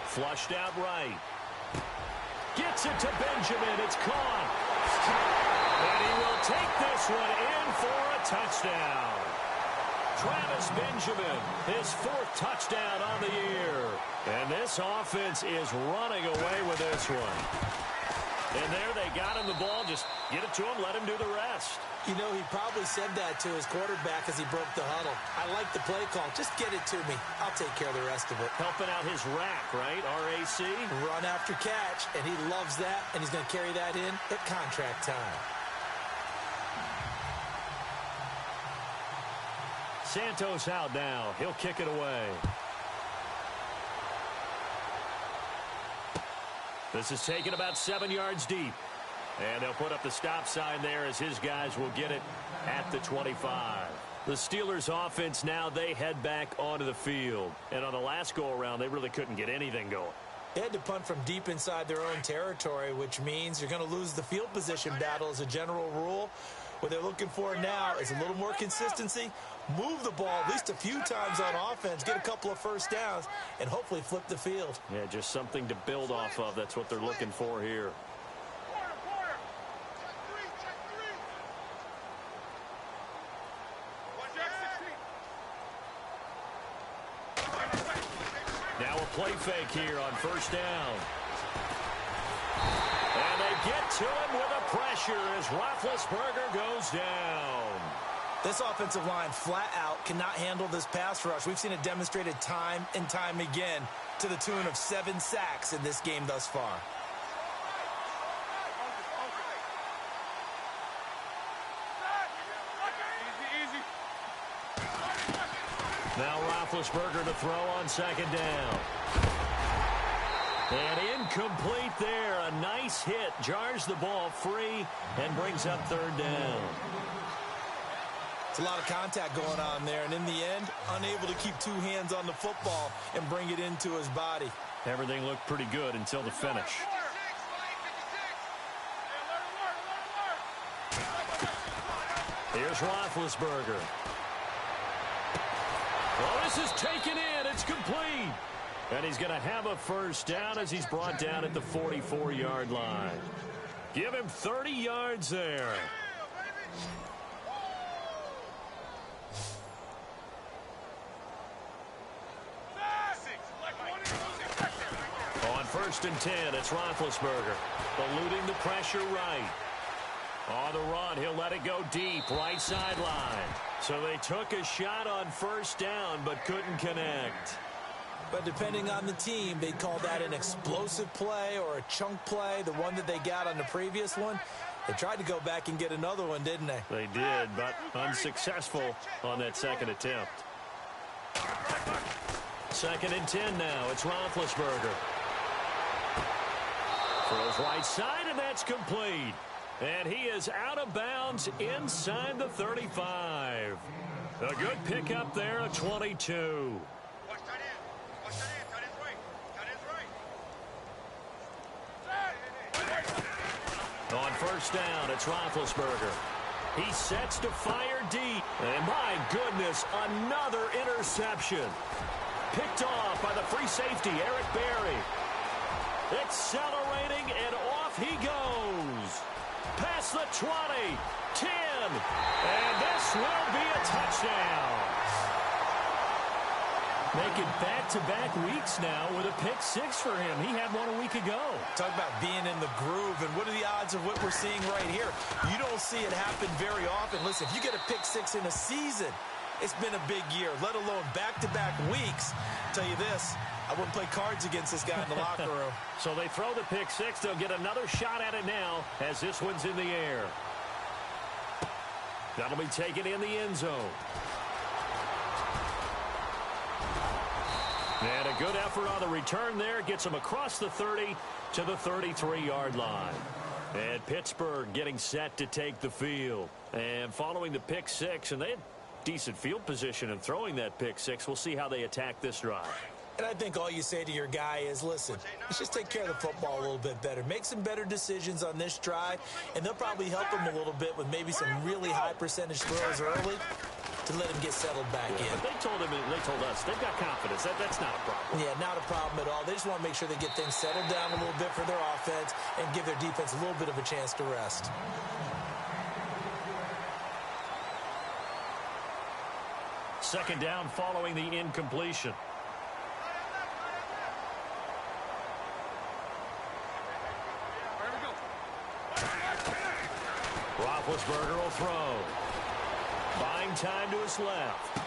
Flushed out right. Gets it to Benjamin. It's caught. And he will take this one in for a touchdown. Travis Benjamin, his 4th touchdown on the year. And this offense is running away with this one. And there they got him the ball. Just get it to him, let him do the rest. You know, he probably said that to his quarterback as he broke the huddle. I like the play call. Just get it to me. I'll take care of the rest of it. Helping out his rack, right? RAC? Run after catch, and he loves that, and he's going to carry that in at contract time. Santos out now. He'll kick it away. This is taken about 7 yards deep. And they'll put up the stop sign there as his guys will get it at the 25. The Steelers offense now, they head back onto the field. And on the last go-around, they really couldn't get anything going. They had to punt from deep inside their own territory, which means you're going to lose the field position battle as a general rule. What they're looking for now is a little more consistency, move the ball at least a few times on offense, get a couple of first downs, and hopefully flip the field. Yeah, just something to build off of. That's what they're looking for here. Quarter. Check three. Now a play fake here on 1st down. And they get to him with a pressure as Roethlisberger goes down. This offensive line flat out cannot handle this pass rush. We've seen it demonstrated time and time again to the tune of 7 sacks in this game thus far. Easy. Now Roethlisberger to throw on 2nd down. And incomplete there. A nice hit. Jars the ball free and brings up 3rd down. It's a lot of contact going on there, and in the end, unable to keep 2 hands on the football and bring it into his body. Everything looked pretty good until the finish. Here's Roethlisberger. Oh, this is taken in. It's complete. And he's going to have a 1st down as he's brought down at the 44-yard line. Give him 30 yards there. On 1st and 10, it's Roethlisberger. Eluding the pressure right. On the run, he'll let it go deep, right sideline. So they took a shot on 1st down, but couldn't connect. But depending on the team, they call that an explosive play or a chunk play, the one that they got on the previous one. They tried to go back and get another one, didn't they? They did, but unsuccessful on that 2nd attempt. 2nd and 10 now. It's Roethlisberger. Throws right side, and that's complete. And he is out of bounds inside the 35. A good pickup there at 22. Watch that in. That is right. On 1st down, it's Roethlisberger. He sets to fire deep. And my goodness, another interception. Picked off by the free safety, Eric Berry. Accelerating, and off he goes. Past the 20, 10, and this will be a touchdown. Making back-to-back weeks now with a pick six for him. He had one a week ago. Talk about being in the groove, and what are the odds of what we're seeing right here? You don't see it happen very often. Listen, if you get a pick six in a season, it's been a big year, let alone back-to-back weeks. Tell you this, I wouldn't play cards against this guy in the locker room. So they throw the pick six. They'll get another shot at it now as this one's in the air. That'll be taken in the end zone. And a good effort on the return there. Gets him across the 30 to the 33-yard line. And Pittsburgh getting set to take the field. And following the pick six, and they had decent field position in throwing that pick six. We'll see how they attack this drive. And I think all you say to your guy is, listen, let's just take care of the football a little bit better. Make some better decisions on this drive, and they'll probably help him a little bit with maybe some really high percentage throws early to let him get settled back in. But they told us they've got confidence. That's not a problem. Yeah, not a problem at all. They just want to make sure they get things settled down a little bit for their offense and give their defense a little bit of a chance to rest. Second down following the incompletion. Roethlisberger will throw. Buying time to his left.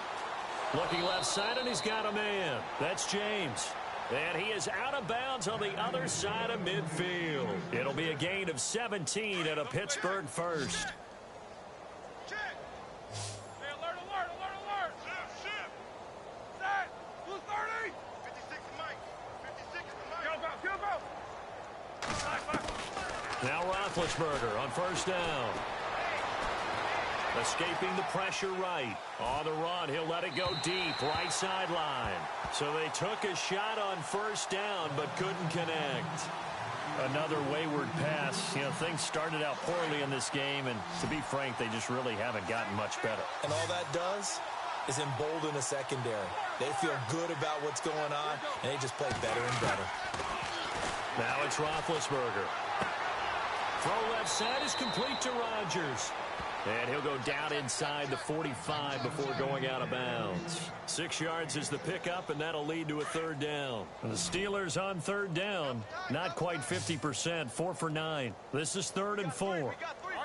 Looking left side, and he's got a man. That's James. And he is out of bounds on the other side of midfield. It'll be a gain of 17 and a Pittsburgh first. Check. Hey, alert, alert, alert, alert. Shift. Set. Blue 30. 56 is Mike. 56 is Mike. Go. Now Roethlisberger on first down. Escaping the pressure right. On the run, he'll let it go deep, right sideline. So they took a shot on first down, but couldn't connect. Another wayward pass. You know, things started out poorly in this game, and to be frank, they just really haven't gotten much better. And all that does is embolden a secondary. They feel good about what's going on, and they just play better and better. Now it's Roethlisberger. Throw left side is complete to Rodgers. And he'll go down inside the 45 before going out of bounds. 6 yards is the pickup, and that'll lead to a third down. And the Steelers on third down, not quite 50%, 4 for 9. This is 3rd and 4. We got three.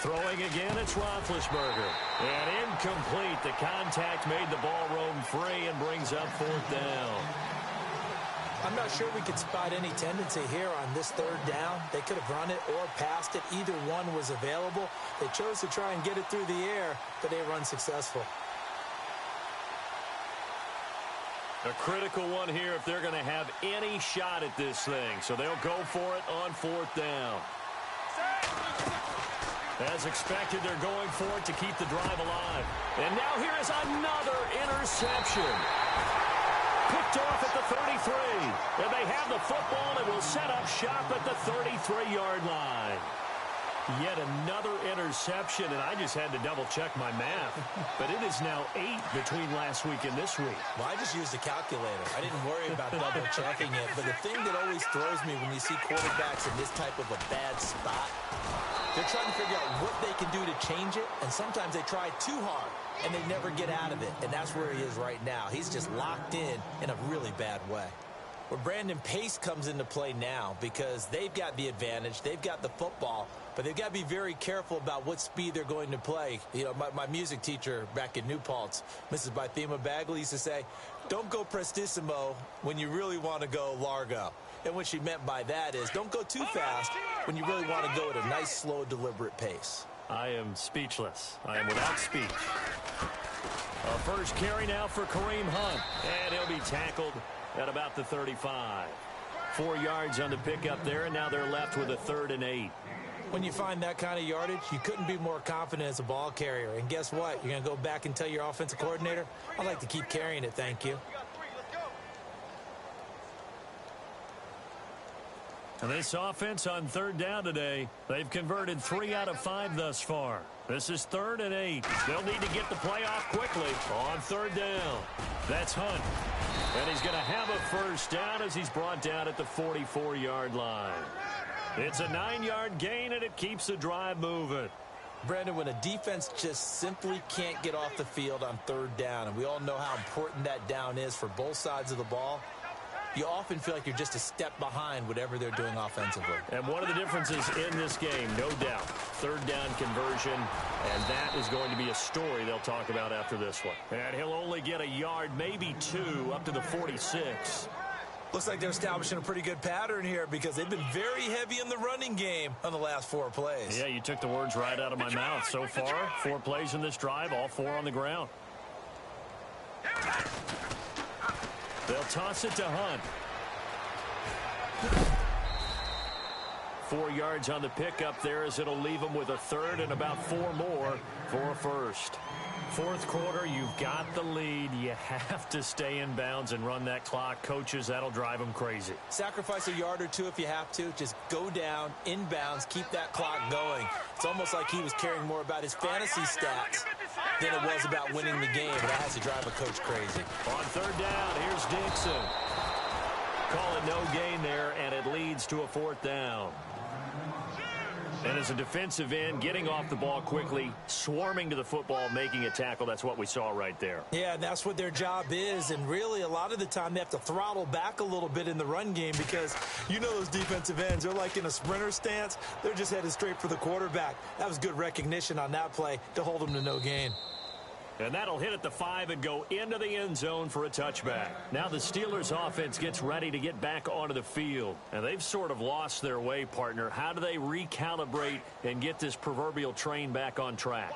Throwing again, it's Roethlisberger. And incomplete. The contact made the ball roam free and brings up 4th down. I'm not sure we could spot any tendency here on this third down. They could have run it or passed it. Either one was available. They chose to try and get it through the air, but they were unsuccessful. A critical one here if they're going to have any shot at this thing. So they'll go for it on 4th down. As expected, they're going for it to keep the drive alive. And now here is another interception. Picked off at the 33. And they have the football and will set up shop at the 33-yard line. Yet another interception, and I just had to double-check my math. But it is now 8 between last week and this week. Well, I just used a calculator. I didn't worry about double-checking it. But the thing that always throws me when you see quarterbacks in this type of a bad spot, they're trying to figure out what they can do to change it, and sometimes they try too hard, and they never get out of it. And that's where he is right now. He's just locked in a really bad way. Where Brandon Pace comes into play now because they've got the advantage. They've got the football, but they've got to be very careful about what speed they're going to play. You know, my music teacher back in New Paltz, Mrs. Bythema Bagley, used to say, don't go prestissimo when you really want to go largo. And what she meant by that is don't go too fast when you really want to go at a nice, slow, deliberate pace. I am speechless. I am without speech. A first carry now for Kareem Hunt. And he'll be tackled at about the 35. 4 yards on the pickup there, and now they're left with a 3rd and 8. When you find that kind of yardage, you couldn't be more confident as a ball carrier. And guess what? You're going to go back and tell your offensive coordinator, I'd like to keep carrying it, thank you. And this offense on 3rd down today, they've converted 3 out of 5 thus far. This is 3rd and 8. They'll need to get the play off quickly on 3rd down. That's Hunt. And he's going to have a first down as he's brought down at the 44-yard line. It's a 9-yard gain, and it keeps the drive moving. Brandon, when a defense just simply can't get off the field on third down, and we all know how important that down is for both sides of the ball, you often feel like you're just a step behind whatever they're doing offensively. And one of the differences in this game, no doubt, third down conversion, and that is going to be a story they'll talk about after this one. And he'll only get a yard, maybe two, up to the 46. Looks like they're establishing a pretty good pattern here because they've been very heavy in the running game on the last 4 plays. Yeah, you took the words right out of my mouth. So far, 4 plays in this drive, all 4 on the ground. They'll toss it to Hunt. 4 yards on the pickup there as it'll leave them with a third and about 4 more for a first. Fourth quarter, you've got the lead. You have to stay in bounds and run that clock. Coaches, that'll drive them crazy. Sacrifice a yard or 2 if you have to. Just go down, in bounds, keep that clock going. It's almost like he was caring more about his fantasy stats than it was about winning the game. That has to drive a coach crazy. On third down, here's Dixon. Call it no gain there, and it leads to a 4th down. And as a defensive end, getting off the ball quickly, swarming to the football, making a tackle, that's what we saw right there. Yeah, and that's what their job is. And really, a lot of the time, they have to throttle back a little bit in the run game because you know those defensive ends, they're like in a sprinter stance. They're just headed straight for the quarterback. That was good recognition on that play to hold them to no gain. And that'll hit at the 5 and go into the end zone for a touchback. Now the Steelers offense gets ready to get back onto the field. And they've sort of lost their way, partner. How do they recalibrate and get this proverbial train back on track?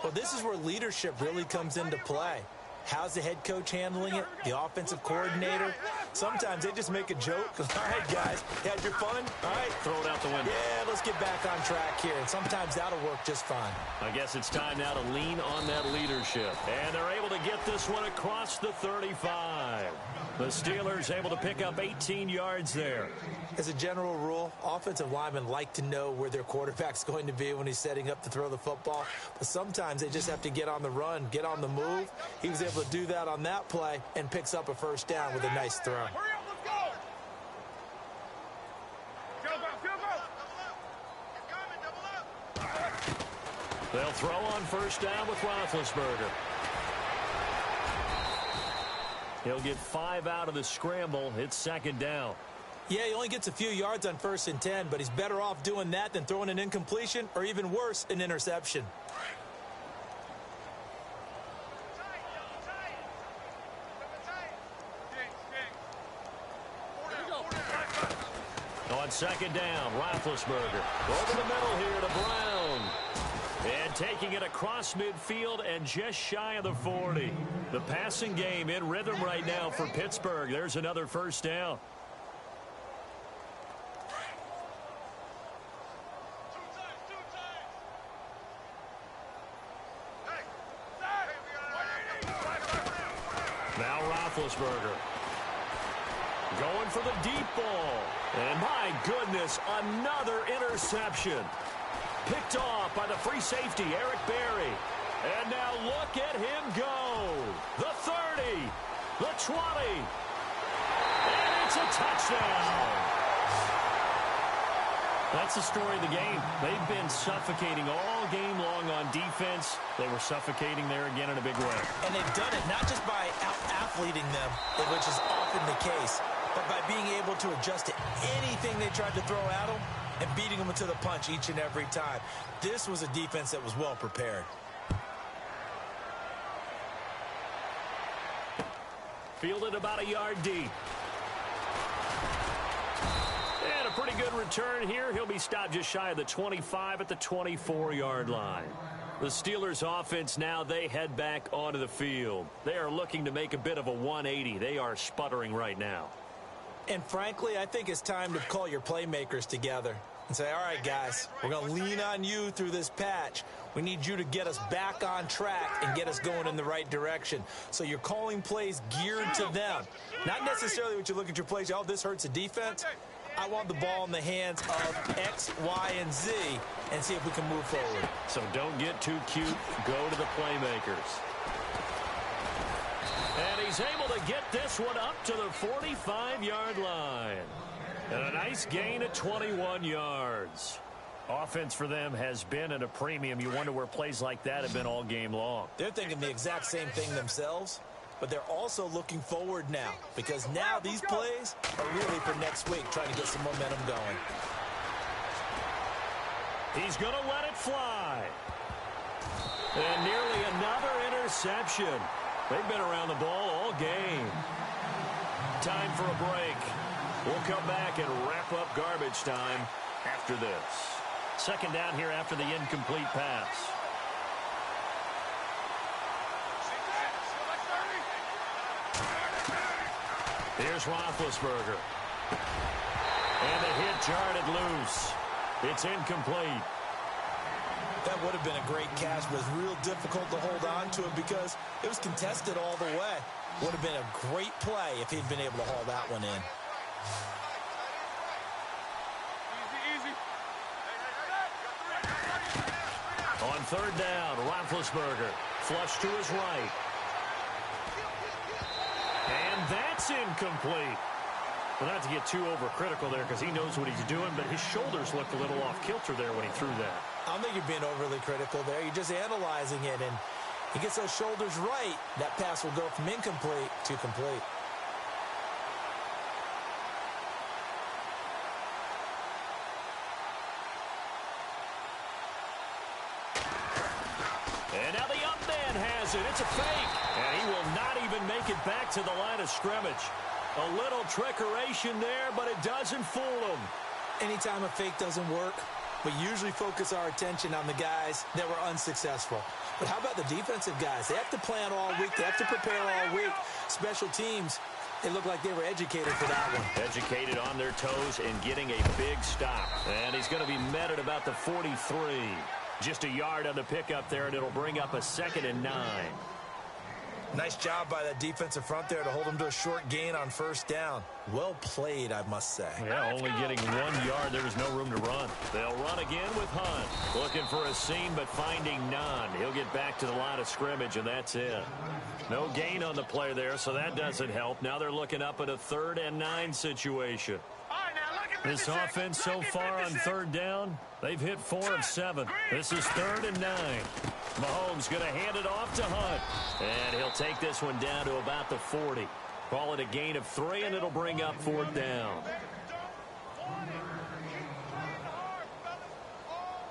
Well, this is where leadership really comes into play. How's the head coach handling it? The offensive coordinator? Sometimes they just make a joke. All right, guys, you had your fun? All right. Throw it out the window. Yeah, let's get back on track here. And sometimes that'll work just fine. I guess it's time now to lean on that leadership. And they're able to get this one across the 35. The Steelers able to pick up 18 yards there. As a general rule, offensive linemen like to know where their quarterback's going to be when he's setting up to throw the football. But sometimes they just have to get on the run, get on the move. He was able to do that on that play and picks up a first down with a nice throw. Hurry up, let's go! Field goal! It's coming, double up! They'll throw on first down with Roethlisberger. He'll get 5 out of the scramble. It's second down. Yeah, he only gets a few yards on 1st and 10, but he's better off doing that than throwing an incompletion or even worse, an interception. On second down, Roethlisberger over the middle here to Brown. And taking it across midfield and just shy of the 40. The passing game in rhythm right now for Pittsburgh. There's another first down. Now Roethlisberger going for the deep ball. And my goodness, another interception. Picked off by the free safety, Eric Berry. And now look at him go. The 30, the 20, and it's a touchdown. That's the story of the game. They've been suffocating all game long on defense. They were suffocating there again in a big way. And they've done it not just by out-athleting them, which is often the case, but by being able to adjust to anything they tried to throw at them and beating them to the punch each and every time. This was a defense that was well prepared. Fielded about a yard deep. And a pretty good return here. He'll be stopped just shy of the 25 at the 24-yard line. The Steelers offense now, they head back onto the field. They are looking to make a bit of a 180. They are sputtering right now. And frankly, I think it's time to call your playmakers together and say, all right, guys, we're going to lean on you through this patch. We need you to get us back on track and get us going in the right direction. So you're calling plays geared to them. Not necessarily what you look at your plays, oh, this hurts the defense. I want the ball in the hands of X, Y, and Z and see if we can move forward. So don't get too cute. Go to the playmakers. And he's able to get this one up to the 45-yard line. And a nice gain of 21 yards. Offense for them has been at a premium. You wonder where plays like that have been all game long. They're thinking the exact same thing themselves, but they're also looking forward now because now these plays are really for next week, trying to get some momentum going. He's going to let it fly. And nearly another interception. They've been around the ball all game. Time for a break. We'll come back and wrap up garbage time after this. Second down here after the incomplete pass. Here's Roethlisberger. And the hit jarred loose. It's incomplete. That would have been a great catch, but it's real difficult to hold on to it because it was contested all the way. Would have been a great play if he'd been able to haul that one in. On third down, Roethlisberger flush to his right. And that's incomplete. Well, not to get too overcritical there because he knows what he's doing, but his shoulders looked a little off kilter there when he threw that. I don't think you're being overly critical there. You're just analyzing it, and he gets those shoulders right. That pass will go from incomplete to complete. And now the up man has it. It's a fake. And he will not even make it back to the line of scrimmage. A little trickeration there, but it doesn't fool him. Anytime a fake doesn't work, we usually focus our attention on the guys that were unsuccessful. But how about the defensive guys? They have to plan all week. They have to prepare all week. Special teams, they look like they were educated for that one. Educated on their toes and getting a big stop. And he's going to be met at about the 43. Just a yard on the pickup there, and it'll bring up a 2nd and 9. Nice job by that defensive front there to hold him to a short gain on first down. Well played, I must say. Yeah, only getting 1 yard. There was no room to run. They'll run again with Hunt. Looking for a seam, but finding none. He'll get back to the line of scrimmage, and that's it. No gain on the play there, so that doesn't help. Now they're looking up at a 3rd and 9 situation. This offense so far on third down, they've hit 4 of 7. This is 3rd and 9. Mahomes going to hand it off to Hunt. And he'll take this one down to about the 40. Call it a gain of 3, and it'll bring up 4th down.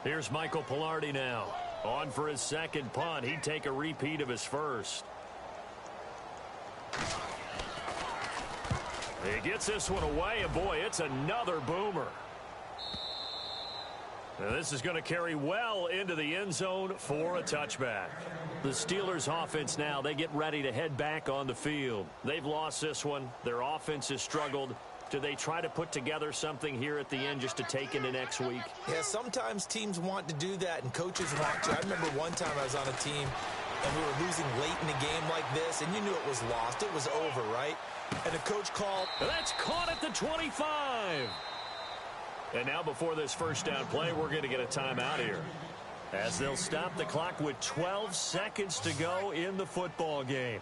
Here's Michael Pilardi now. On for his second punt. He'd take a repeat of his first. He gets this one away, and boy, it's another boomer. Now this is going to carry well into the end zone for a touchback. The Steelers' offense now, they get ready to head back on the field. They've lost this one. Their offense has struggled. Do they try to put together something here at the end just to take into next week? Yeah, sometimes teams want to do that, and coaches want to. I remember one time I was on a team, and we were losing late in a game like this, and you knew it was lost. It was over, right? And the coach called. That's caught at the 25. And now before this first down play, we're going to get a timeout here, as they'll stop the clock with 12 seconds to go in the football game.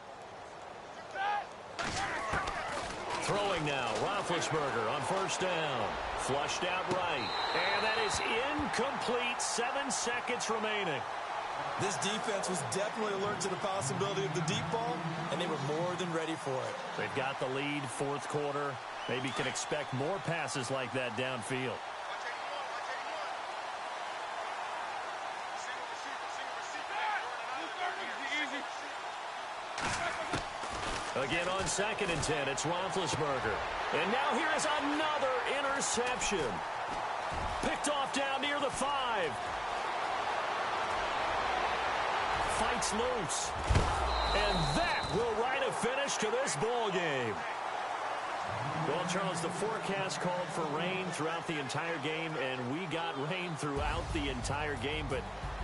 Throwing now, Roethlisberger on first down. Flushed out right. And that is incomplete. 7 seconds remaining. This defense was definitely alert to the possibility of the deep ball, and they were more than ready for it. They've got the lead, 4th quarter. Maybe can expect more passes like that downfield. Again on 2nd and 10, it's Roethlisberger. And now here is another interception. Picked off down near the 5. Fights loose. And that will write a finish to this ball game. Well, Charles, the forecast called for rain throughout the entire game, and we got rain throughout the entire game. But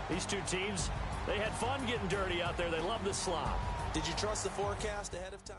these two teams, they had fun getting dirty out there. They love the slop. Did you trust the forecast ahead of time?